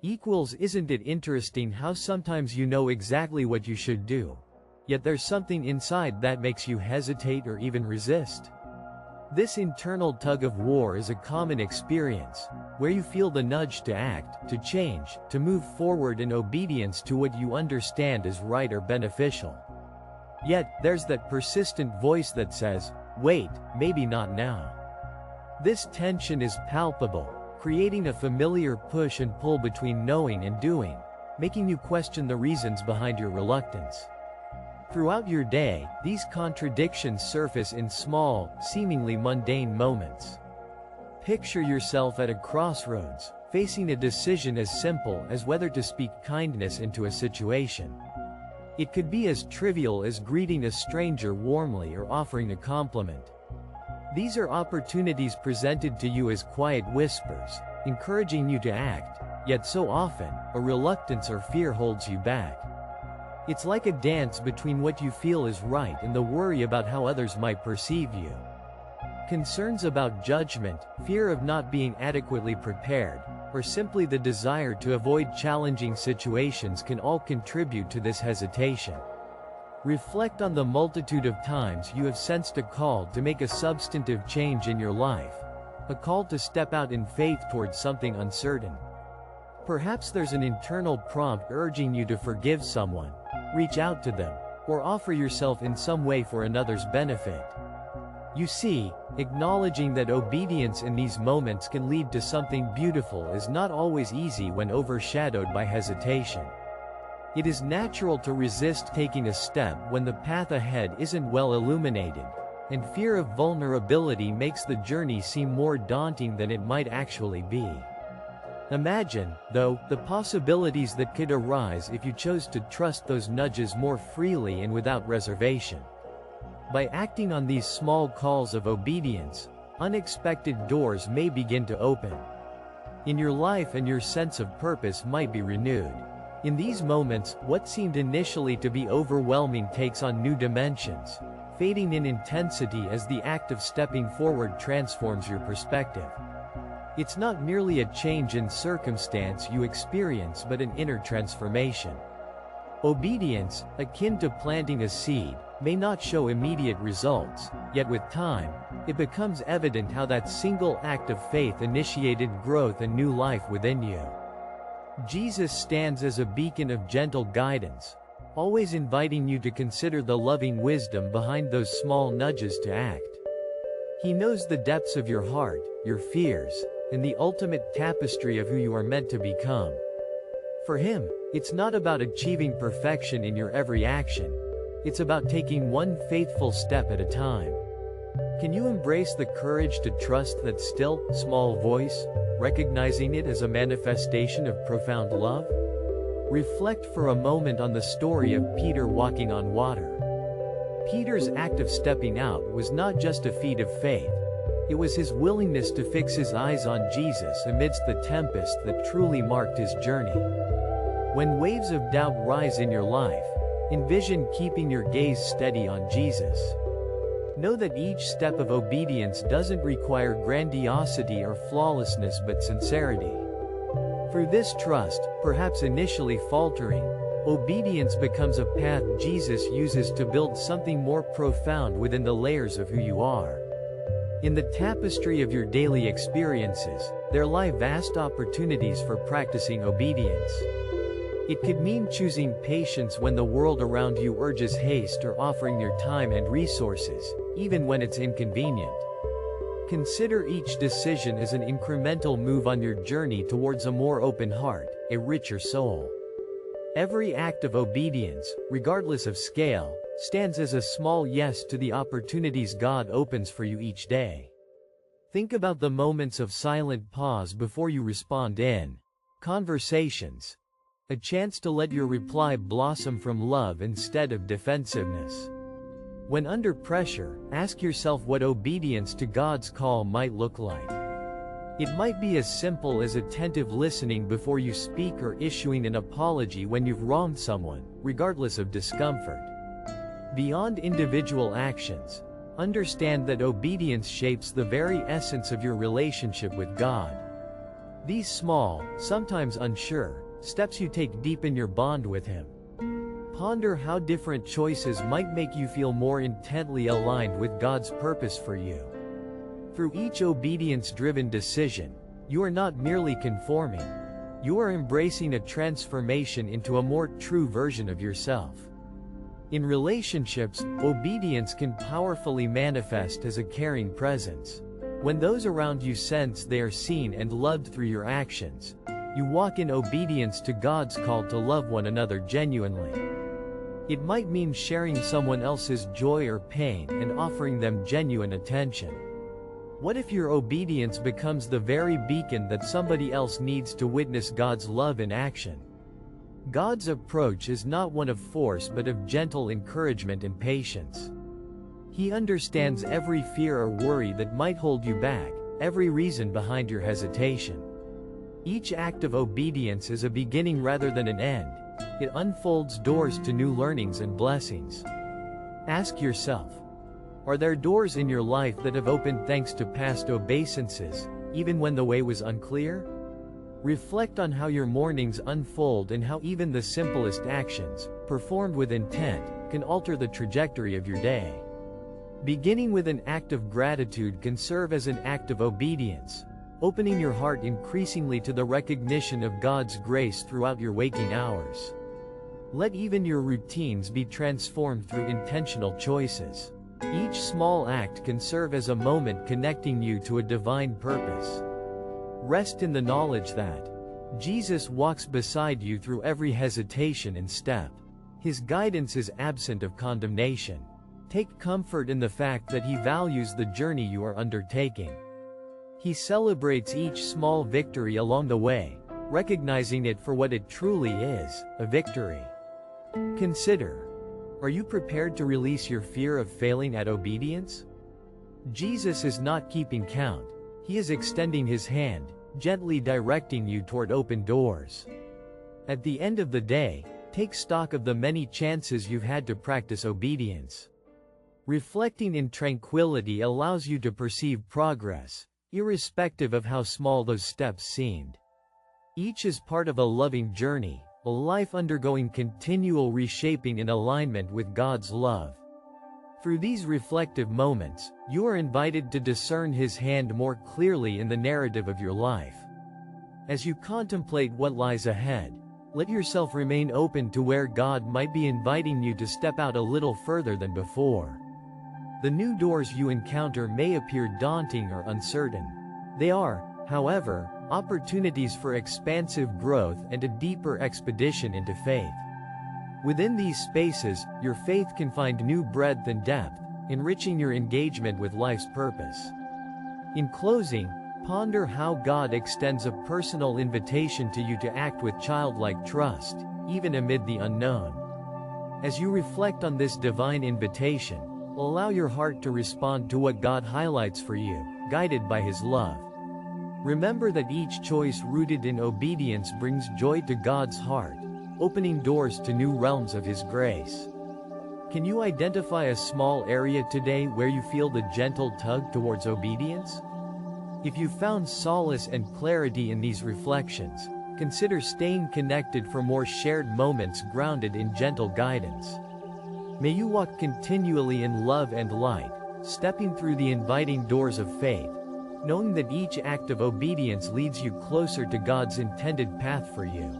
Isn't it interesting how sometimes you know exactly what you should do, yet there's something inside that makes you hesitate or even resist? This internal tug of war is a common experience, where you feel the nudge to act, to change, to move forward in obedience to what you understand is right or beneficial. Yet, there's that persistent voice that says, "Wait, maybe not now." This tension is palpable, creating a familiar push and pull between knowing and doing, making you question the reasons behind your reluctance. Throughout your day, these contradictions surface in small, seemingly mundane moments. Picture yourself at a crossroads, facing a decision as simple as whether to speak kindness into a situation. It could be as trivial as greeting a stranger warmly or offering a compliment. These are opportunities presented to you as quiet whispers, encouraging you to act, yet so often, a reluctance or fear holds you back. It's like a dance between what you feel is right and the worry about how others might perceive you. Concerns about judgment, fear of not being adequately prepared, or simply the desire to avoid challenging situations can all contribute to this hesitation. Reflect on the multitude of times you have sensed a call to make a substantive change in your life, a call to step out in faith towards something uncertain. Perhaps there's an internal prompt urging you to forgive someone, reach out to them, or offer yourself in some way for another's benefit. You see, acknowledging that obedience in these moments can lead to something beautiful is not always easy when overshadowed by hesitation. It is natural to resist taking a step when the path ahead isn't well illuminated, and fear of vulnerability makes the journey seem more daunting than it might actually be. Imagine, though, the possibilities that could arise if you chose to trust those nudges more freely and without reservation. By acting on these small calls of obedience, unexpected doors may begin to open in your life, and your sense of purpose might be renewed. In these moments, what seemed initially to be overwhelming takes on new dimensions, fading in intensity as the act of stepping forward transforms your perspective. It's not merely a change in circumstance you experience, but an inner transformation. Obedience, akin to planting a seed, may not show immediate results, yet with time, it becomes evident how that single act of faith initiated growth and new life within you. Jesus stands as a beacon of gentle guidance, always inviting you to consider the loving wisdom behind those small nudges to act. He knows the depths of your heart, your fears, and the ultimate tapestry of who you are meant to become. For him, it's not about achieving perfection in your every action. It's about taking one faithful step at a time. Can you embrace the courage to trust that still, small voice, recognizing it as a manifestation of profound love? Reflect for a moment on the story of Peter walking on water. Peter's act of stepping out was not just a feat of faith. It was his willingness to fix his eyes on Jesus amidst the tempest that truly marked his journey. When waves of doubt rise in your life, envision keeping your gaze steady on Jesus. Know that each step of obedience doesn't require grandiosity or flawlessness but sincerity. Through this trust, perhaps initially faltering, obedience becomes a path Jesus uses to build something more profound within the layers of who you are. In the tapestry of your daily experiences, there lie vast opportunities for practicing obedience. It could mean choosing patience when the world around you urges haste, or offering your time and resources, even when it's inconvenient. Consider each decision as an incremental move on your journey towards a more open heart, a richer soul. Every act of obedience, regardless of scale, stands as a small yes to the opportunities God opens for you each day. Think about the moments of silent pause before you respond in conversations. A chance to let your reply blossom from love instead of defensiveness. When under pressure, ask yourself what obedience to God's call might look like. It might be as simple as attentive listening before you speak, or issuing an apology when you've wronged someone, regardless of discomfort. Beyond individual actions, understand that obedience shapes the very essence of your relationship with God. These small, sometimes unsure, steps you take deepen your bond with Him. Ponder how different choices might make you feel more intently aligned with God's purpose for you. Through each obedience-driven decision, you are not merely conforming. You are embracing a transformation into a more true version of yourself. In relationships, obedience can powerfully manifest as a caring presence. When those around you sense they are seen and loved through your actions, you walk in obedience to God's call to love one another genuinely. It might mean sharing someone else's joy or pain and offering them genuine attention. What if your obedience becomes the very beacon that somebody else needs to witness God's love in action? God's approach is not one of force but of gentle encouragement and patience. He understands every fear or worry that might hold you back, every reason behind your hesitation. Each act of obedience is a beginning rather than an end. It unfolds doors to new learnings and blessings. Ask yourself, are there doors in your life that have opened thanks to past obeisances, even when the way was unclear? Reflect on how your mornings unfold and how even the simplest actions, performed with intent, can alter the trajectory of your day. Beginning with an act of gratitude can serve as an act of obedience, opening your heart increasingly to the recognition of God's grace throughout your waking hours. Let even your routines be transformed through intentional choices. Each small act can serve as a moment connecting you to a divine purpose. Rest in the knowledge that Jesus walks beside you through every hesitation and step. His guidance is absent of condemnation. Take comfort in the fact that He values the journey you are undertaking. He celebrates each small victory along the way, recognizing it for what it truly is, a victory. Consider, are you prepared to release your fear of failing at obedience? Jesus is not keeping count. He is extending His hand, gently directing you toward open doors. At the end of the day, take stock of the many chances you've had to practice obedience. Reflecting in tranquility allows you to perceive progress, irrespective of how small those steps seemed. Each is part of a loving journey, a life undergoing continual reshaping in alignment with God's love. Through these reflective moments, you are invited to discern His hand more clearly in the narrative of your life. As you contemplate what lies ahead, let yourself remain open to where God might be inviting you to step out a little further than before. The new doors you encounter may appear daunting or uncertain. They are, however, opportunities for expansive growth and a deeper expedition into faith. Within these spaces, your faith can find new breadth and depth, enriching your engagement with life's purpose. In closing, ponder how God extends a personal invitation to you to act with childlike trust, even amid the unknown. As you reflect on this divine invitation, allow your heart to respond to what God highlights for you, guided by His love. Remember that each choice rooted in obedience brings joy to God's heart, opening doors to new realms of His grace. Can you identify a small area today where you feel the gentle tug towards obedience? If you found solace and clarity in these reflections, consider staying connected for more shared moments grounded in gentle guidance. May you walk continually in love and light, stepping through the inviting doors of faith, knowing that each act of obedience leads you closer to God's intended path for you.